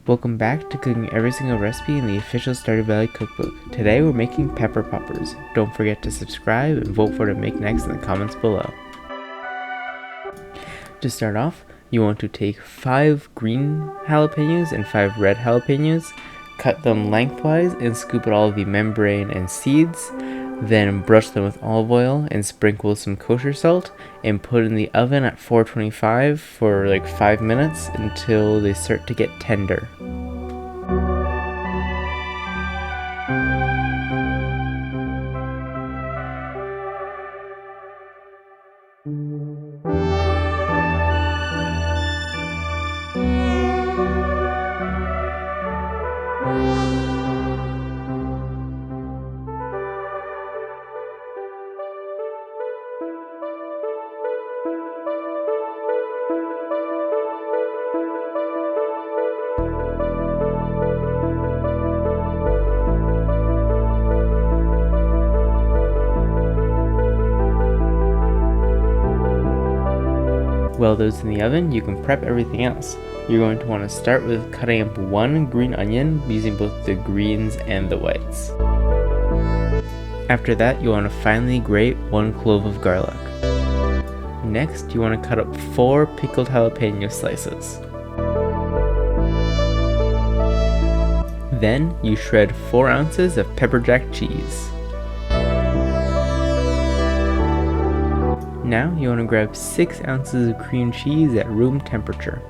Welcome back to cooking every single recipe in the official Stardew Valley cookbook. Today we're making pepper poppers. Don't forget to subscribe and vote for what to make next in the comments below. To start off, you want to take 5 green jalapenos and 5 red jalapenos, cut them lengthwise and scoop out all the membrane and seeds, then brush them with olive oil and sprinkle with some kosher salt and put in the oven at 425 for like 5 minutes until they start to get tender. While those in the oven, you can prep everything else. You're going to want to start with cutting up 1 green onion using both the greens and the whites. After that, you want to finely grate 1 clove of garlic. Next, you want to cut up 4 pickled jalapeno slices. Then, you shred 4 ounces of pepper jack cheese. Now you want to grab 6 ounces of cream cheese at room temperature.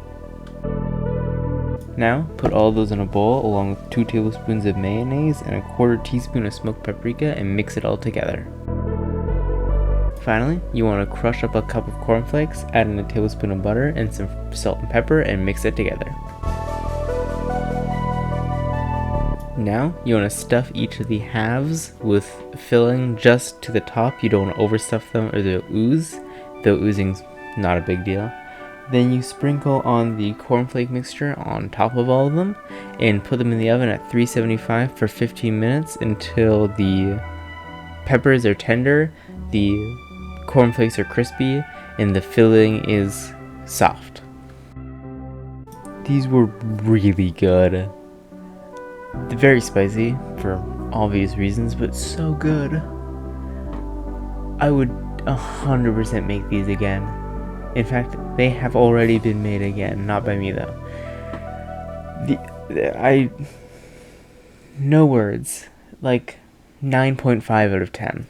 Now put all those in a bowl along with 2 tablespoons of mayonnaise and a 1/4 teaspoon of smoked paprika and mix it all together. Finally, you want to crush up a cup of cornflakes, add in a tablespoon of butter and some salt and pepper and mix it together. Now, you want to stuff each of the halves with filling just to the top. You don't want to overstuff them or they'll ooze, though oozing's not a big deal. Then you sprinkle on the cornflake mixture on top of all of them and put them in the oven at 375 for 15 minutes until the peppers are tender, the cornflakes are crispy, and the filling is soft. These were really good. Very spicy for obvious reasons, but so good. I would 100% make these again. In fact, they have already been made again, not by me though. No words, like 9.5 out of 10.